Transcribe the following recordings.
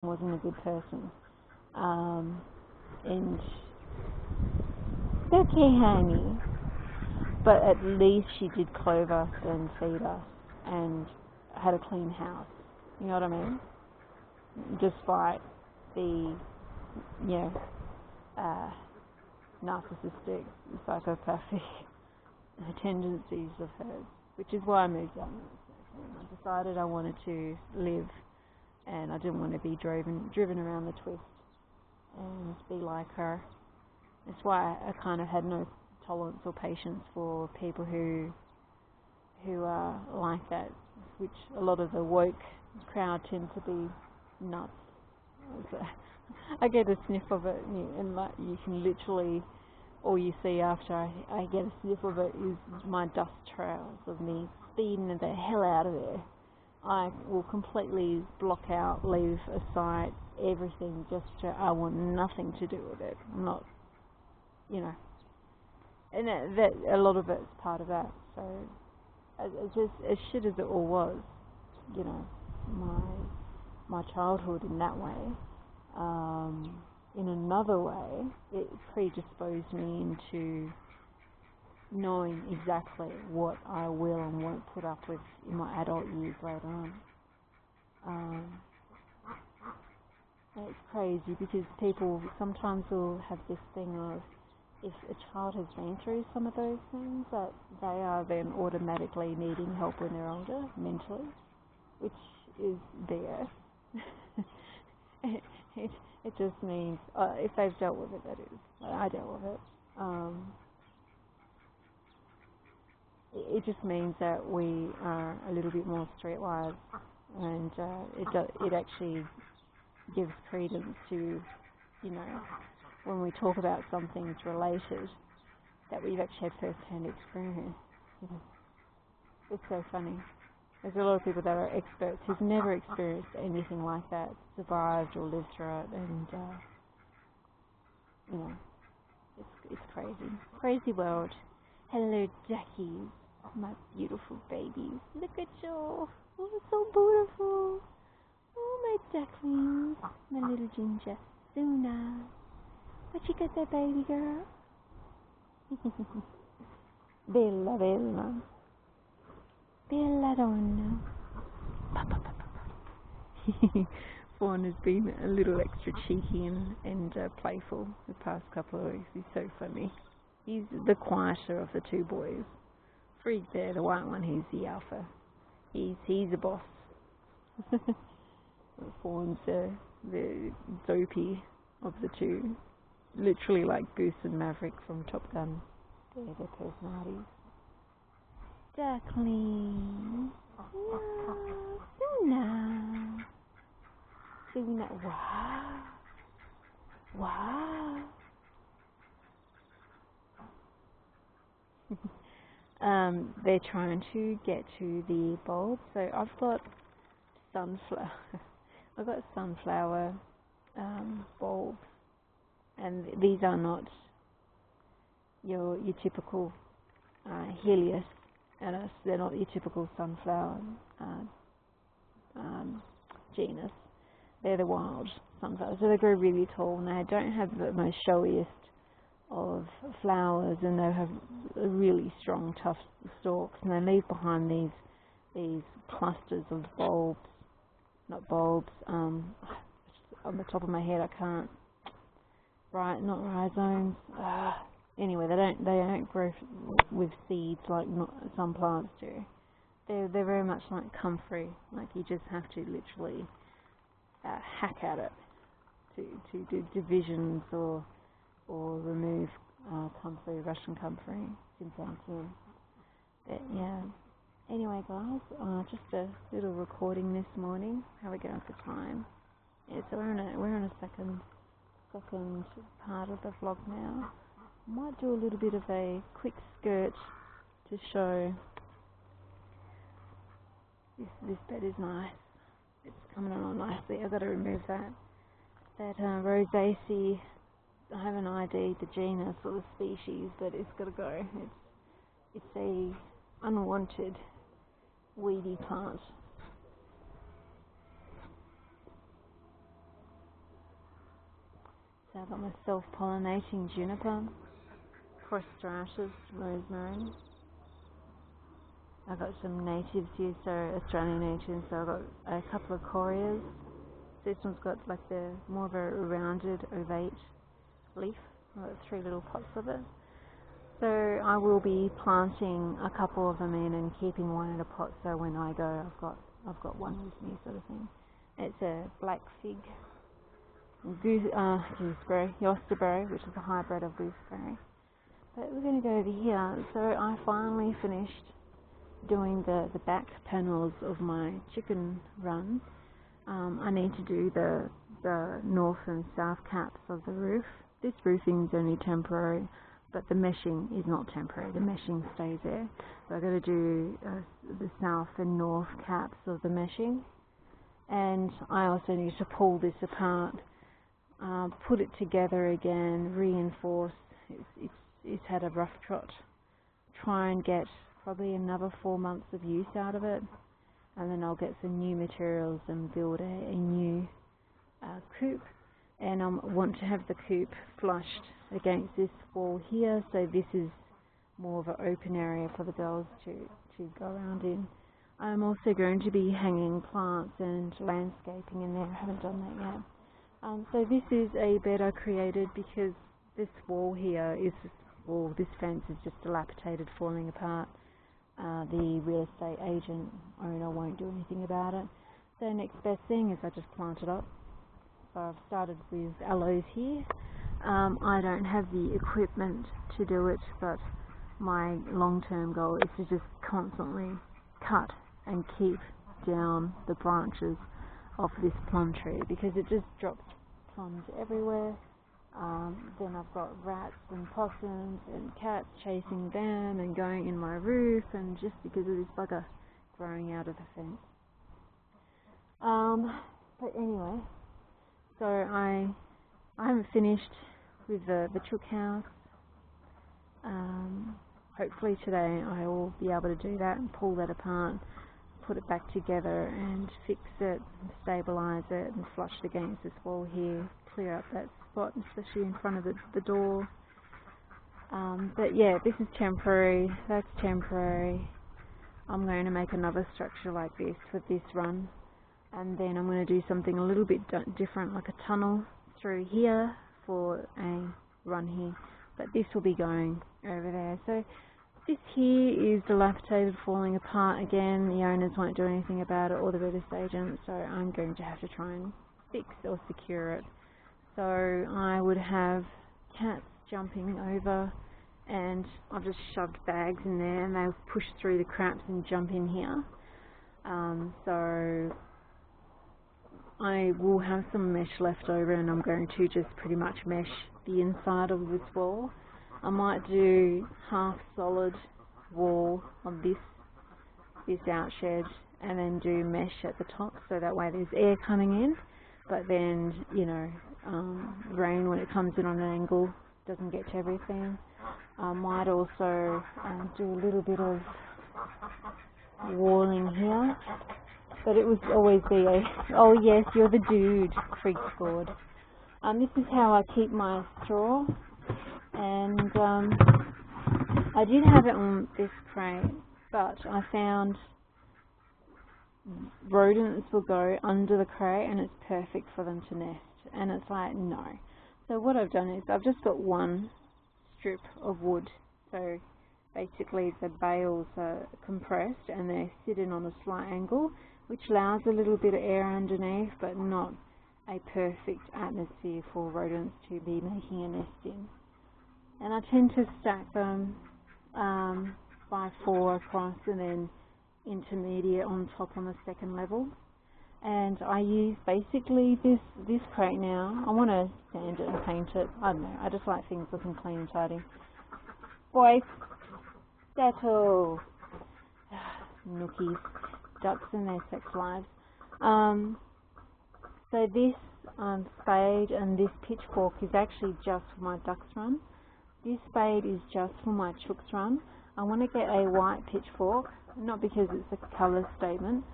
wasn't a good person. And okay, honey. But at least she did clothe us and feed us and had a clean house. You know what I mean? Despite the, narcissistic, psychopathic tendencies of hers, which is why I moved out. I decided I wanted to live, and I didn't want to be driven around the twist and be like her. That's why I kind of had no tolerance or patience for people who are like that, which a lot of the woke crowd tend to be nuts. So I get a sniff of it, and like you can literally, all you see after I get a sniff of it is my dust trails of me speeding the hell out of there. I will completely block out, leave aside everything, I want nothing to do with it. I'm not, and that a lot of it's part of that. So as shit as it all was, my childhood in that way, in another way, it predisposed me into knowing exactly what I will and won't put up with in my adult years later on. It's crazy because people sometimes will have this thing of, if a child has been through some of those things, that they are then automatically needing help when they're older, mentally, which is BS. It just means, if they've dealt with it, that is. I dealt with it. It just means that we are a little bit more streetwise, and it actually gives credence to, when we talk about something that's related, that we've actually had first-hand experience. It's so funny. There's a lot of people that are experts who've never experienced anything like that, survived or lived through it, and it's crazy. Crazy world. Hello, Duckies, my beautiful babies. Look at you. Oh, so beautiful. Oh, my ducklings. My little ginger. So nice. What you got there, baby girl? Bella, bella. Bella donna. Fawn has been a little extra cheeky and playful the past couple of weeks. He's so funny. He's the quieter of the two boys. Freak there, the white one, he's the alpha. He's the boss. Fawn's the dopey of the two. Literally like Goose and Maverick from Top Gun. They're their personalities. Duckling. Yeah, so nice. So nice. Wow. Wow. They're trying to get to the bulb. So I've got sunflower. I've got sunflower bulbs, and these are not your typical Helianthus. They're not your typical sunflower genus. They're the wild sunflowers. So they grow really tall, and they don't have the most showiest of flowers, and they have really strong, tough stalks, and they leave behind these clusters of bulbs, not bulbs. On the top of my head, I can't. Right, not rhizomes. Anyway, they don't grow with seeds like some plants do. They're very much like comfrey. Like you just have to literally hack at it to do divisions or remove comfrey, Russian comfrey, Xanthium. But yeah. Anyway, guys, just a little recording this morning. How are we going for time? Yeah, so we're on a second part of the vlog now. Might do a little bit of a quick skirt to show this bed is nice. It's coming along nicely. I've got to remove that rosaceae. I haven't ID'd the genus or the species, but it's got to go. It's a unwanted weedy plant. So I've got my self-pollinating juniper, prostratus, rosemary. I've got some natives here, so Australian natives. So I've got a couple of corias. This one's got like the more of a rounded, ovate leaf. I've got 3 little pots of it. So I will be planting a couple of them in and keeping one in a pot. So when I go, I've got one with me, sort of thing. It's a black fig, gooseberry, yosterberry, which is a hybrid of gooseberry. But we're going to go over here. So I finally finished doing the back panels of my chicken run. I need to do the north and south caps of the roof. This roofing is only temporary, but the meshing is not temporary. The meshing stays there. So I've got to do the south and north caps of the meshing. And I also need to pull this apart, put it together again, reinforce. It's had a rough trot. Try and get probably another 4 months of use out of it. And then I'll get some new materials and build a new coop. And I want to have the coop flushed against this wall here, so this is more of an open area for the girls to go around in. I'm also going to be hanging plants and landscaping in there. I haven't done that yet. So this is a bed I created because this wall here is, well, this fence is just dilapidated, falling apart. The real estate agent owner won't do anything about it. The next best thing is I just plant it up. So I've started with aloes here. I don't have the equipment to do it, but my long-term goal is to just constantly cut and keep down the branches of this plum tree because it just drops plums everywhere. Then I've got rats and possums and cats chasing them and going in my roof, and just because of this bugger growing out of the fence. But anyway, so I haven't finished with the chook house. Hopefully today I will be able to do that and pull that apart, put it back together and fix it, and stabilise it and flush it against this wall here, clear up that spot, especially in front of the door. But yeah, this is temporary, that's temporary. I'm going to make another structure like this for this run, and then I'm going to do something a little bit different, like a tunnel through here for a run here, but this will be going over there. So this here is dilapidated, falling apart again. The owners won't do anything about it, or the real estate agent, so I'm going to have to try and fix or secure it. So I would have cats jumping over, and I've just shoved bags in there and they'll push through the cracks and jump in here. So I will have some mesh left over, and I'm going to just pretty much mesh the inside of this wall. I might do half solid wall on this outshed and then do mesh at the top, so that way there's air coming in, but then, you know, rain when it comes in on an angle doesn't get to everything. I might also do a little bit of walling here, but it would always be a, oh yes, you're the dude, freak squad. This is how I keep my straw, and I did have it on this crate, but I found rodents will go under the crate and it's perfect for them to nest, and it's like, no. So what I've done is I've just got one strip of wood, so basically the bales are compressed and they're sitting on a slight angle, which allows a little bit of air underneath, but not a perfect atmosphere for rodents to be making a nest in. And I tend to stack them by 4 across and then intermediate on top on the second level. And I use basically this crate now. I want to sand it and paint it. I don't know, I just like things looking clean and tidy. Boys, settle. Nookies, ducks and their sex lives. So this spade and this pitchfork is actually just for my ducks run. This spade is just for my chooks run. I want to get a white pitchfork, not because it's a colour statement,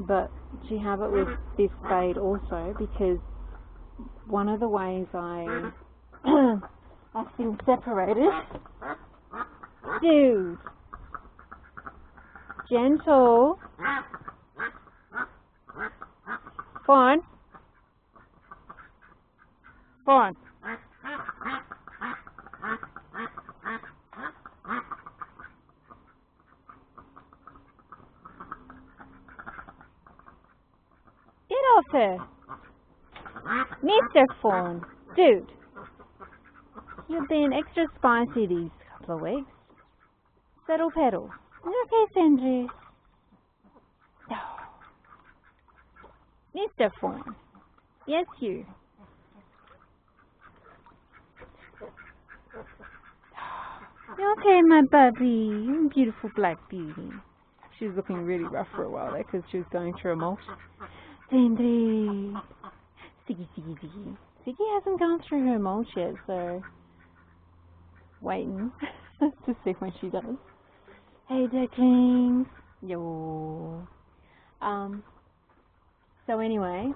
but to have it with this spade also, because one of the ways I I've been separated. Dude. Gentle. Fawn. Fawn. Get off her. Mr. Fawn. Dude. You've been extra spicy these couple of weeks. Settle pedal. Okay, Sandra. Mr. Fawn. Yes, you. You okay, my puppy? You beautiful black beauty. She was looking really rough for a while there because she was going through a molt. Sandry. Siggy, Siggy, Siggy. Siggy hasn't gone through her molt yet, so waiting to see when she does. Hey, ducklings. Yo. So anyway,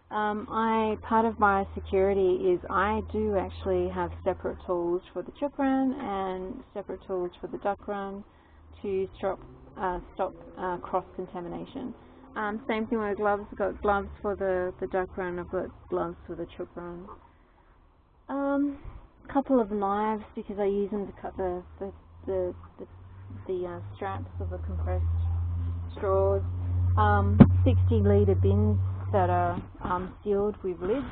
part of my security is I do actually have separate tools for the chook run and separate tools for the duck run to stop cross-contamination. Same thing with gloves. I've got gloves for the duck run, I've got gloves for the chook run. Couple of knives because I use them to cut the straps of the compressed straws. 60-litre bins that are sealed with lids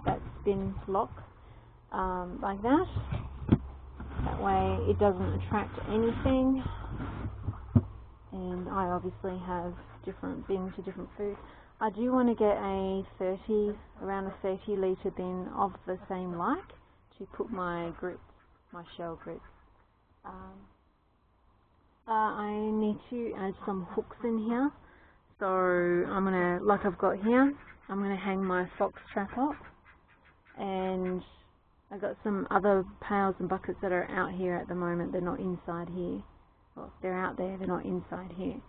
that spin lock like that. That way it doesn't attract anything. And I obviously have different bins for different food. I do want to get around a 30-litre bin of the same like to put my grits, my shell grits. I need to add some hooks in here. So I'm gonna, like I've got here, I'm gonna hang my fox trap up, and I've got some other pails and buckets that are out here at the moment. They're not inside here. Well, they're out there, they're not inside here.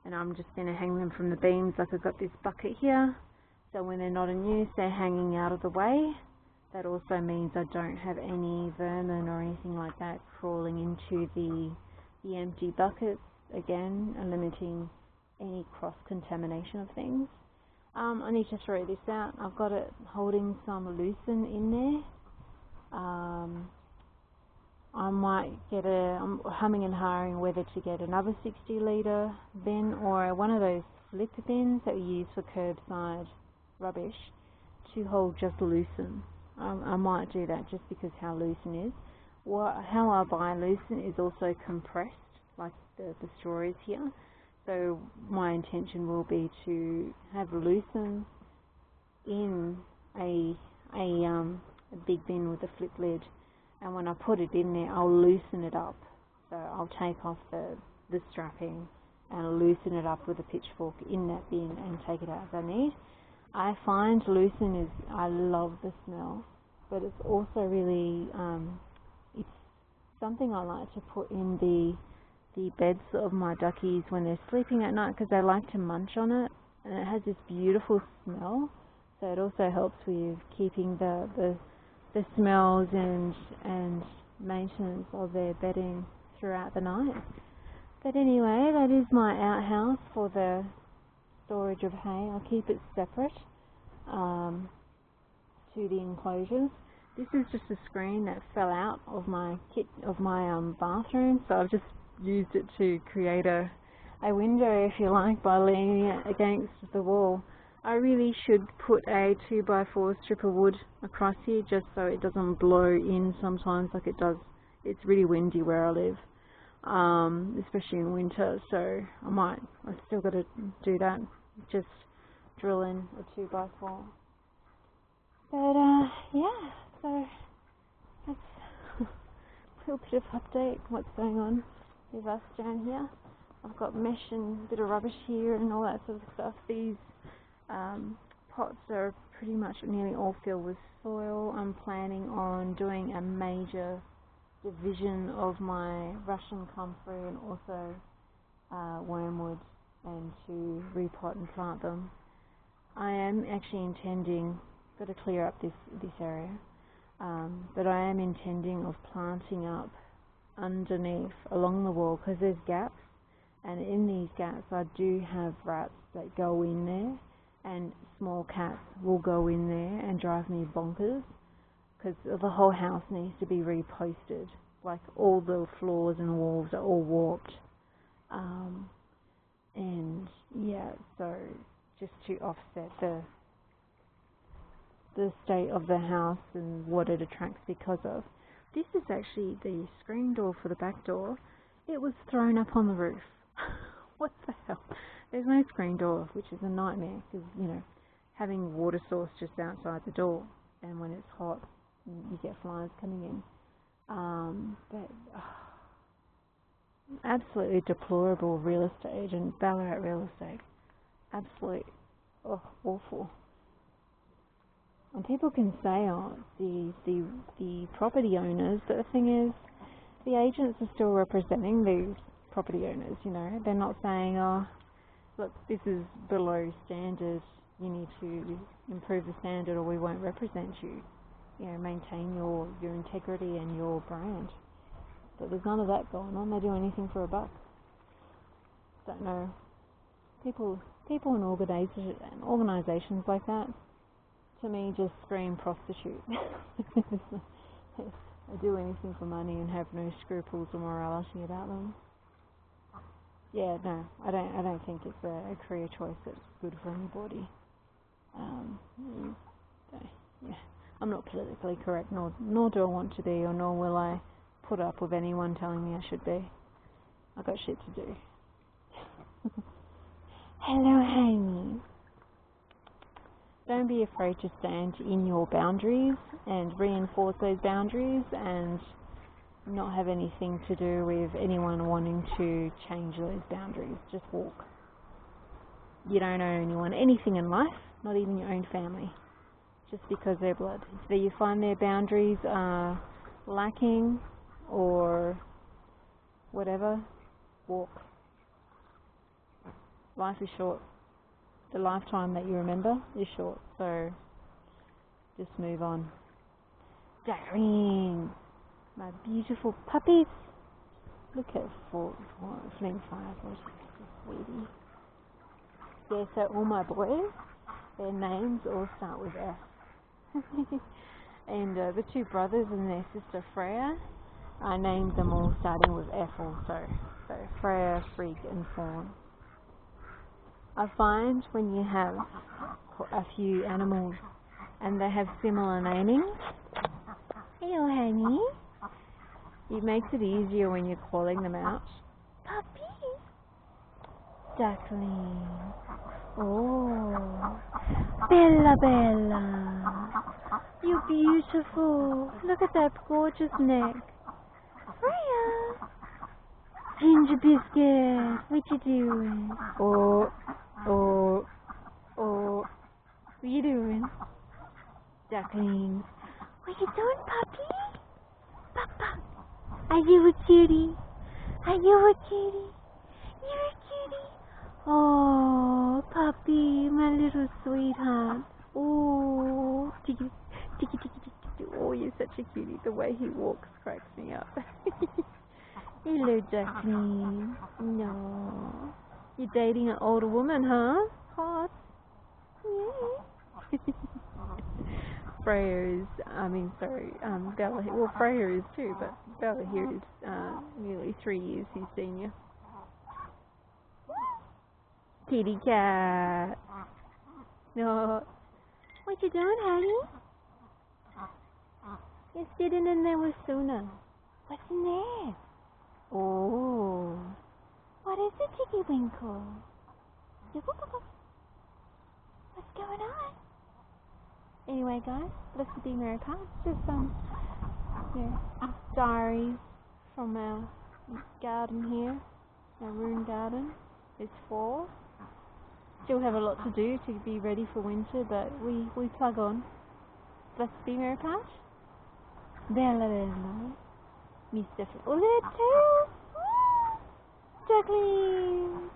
And I'm just gonna hang them from the beams. Like I've got this bucket here, so when they're not in use, they're hanging out of the way. That also means I don't have any vermin or anything like that crawling into the empty buckets. Again, limiting any cross-contamination of things. I need to throw this out. I've got it holding some lucerne in there. I might get I'm humming and hawing whether to get another 60-litre bin or one of those flip bins that we use for curbside rubbish to hold just lucerne. I might do that just because how lucerne is. How I buy lucerne is also compressed, like the straw is here. So my intention will be to have lucerne in a big bin with a flip lid, and when I put it in there, I'll loosen it up. So I'll take off the strapping and loosen it up with a pitchfork in that bin and take it out as I need. I find lucerne I love the smell, but it's also really it's something I like to put in the beds of my duckies when they're sleeping at night, because they like to munch on it, and it has this beautiful smell. So it also helps with keeping the smells and maintenance of their bedding throughout the night. But anyway, that is my outhouse for the storage of hay. I'll keep it separate to the enclosures. This is just a screen that fell out of my bathroom, so I've just used it to create a window, if you like, by leaning it against the wall. I really should put a 2x4 strip of wood across here just so it doesn't blow in sometimes like it does. It's really windy where I live, especially in winter, so I've still got to do that, just drill in a 2x4. But yeah, so that's a little bit of update what's going on with us down here. I've got mesh and a bit of rubbish here and all that sort of stuff. These pots are pretty much nearly all filled with soil. I'm planning on doing a major division of my Russian comfrey and also wormwood, and to repot and plant them. I am actually intending, got to clear up this area. But I am intending of planting up underneath along the wall, because there's gaps, and in these gaps I do have rats that go in there, and small cats will go in there and drive me bonkers, because the whole house needs to be reposted. Like, all the floors and walls are all warped. And yeah, so just to offset the state of the house and what it attracts because of. This is actually the screen door for the back door. It was thrown up on the roof. What the hell? There's no screen door, which is a nightmare, because, you know, having water source just outside the door, and when it's hot, you get flies coming in. Absolutely deplorable real estate agent, Ballarat real estate. Absolute awful. And people can say, oh, the property owners, but the thing is, the agents are still representing these property owners, you know. They're not saying, oh, look, this is below standard, you need to improve the standard or we won't represent you. You know, maintain your integrity and your brand. But there's none of that going on. They do anything for a buck. Don't know. People in organisations like that, to me, just scream prostitute. They do anything for money and have no scruples or morality about them. Yeah, no, I don't think it's a career choice that's good for anybody. Yeah, I'm not politically correct, nor do I want to be, or nor will I put up with anyone telling me I should be. I've got shit to do. Hello, honey. Don't be afraid to stand in your boundaries and reinforce those boundaries, and not have anything to do with anyone wanting to change those boundaries. Just walk. You don't owe anyone anything in life, not even your own family, just because they're blood. If you find their boundaries are lacking or whatever, walk. Life is short. The lifetime that you remember is short, so just move on. Darling, my beautiful puppies. Look at Flint, Fireforge, sweetie. Yeah, so all my boys, their names all start with F. And the two brothers and their sister Freya, I named them all starting with F also. So Freya, Freak and Fawn. I find when you have a few animals and they have similar namings, hello honey, it makes it easier when you're calling them out. Puppy, duckling, oh, Bella, you're beautiful, look at that gorgeous neck. Freya, Ginger Biscuit, what you doing? What you doing? Ducklings. What you doing, puppy? Papa. Are you a cutie? Are you a cutie? You're a cutie. Oh, puppy, my little sweetheart. Oh, tiki, tiki, tiki, tiki. Oh, you're such a cutie. The way he walks cracks me up. Hello, duckling. No. You're dating an older woman, huh? Hot. Yeah. Freya is, Bella, well, Freya is too, but Bella here is nearly 3 years his senior. Kitty cat. No. What you doing, honey? You're sitting in there with Suna. What's in there? Oh. What is it, Tiggy Winkle? What's going on? Anyway, guys, let's be Mary Pants. Just diaries from our garden here, our room garden. It's fall. Still have a lot to do to be ready for winter, but we plug on. Let's be Mary Pants. Bella, Mr. Flint, Duckies.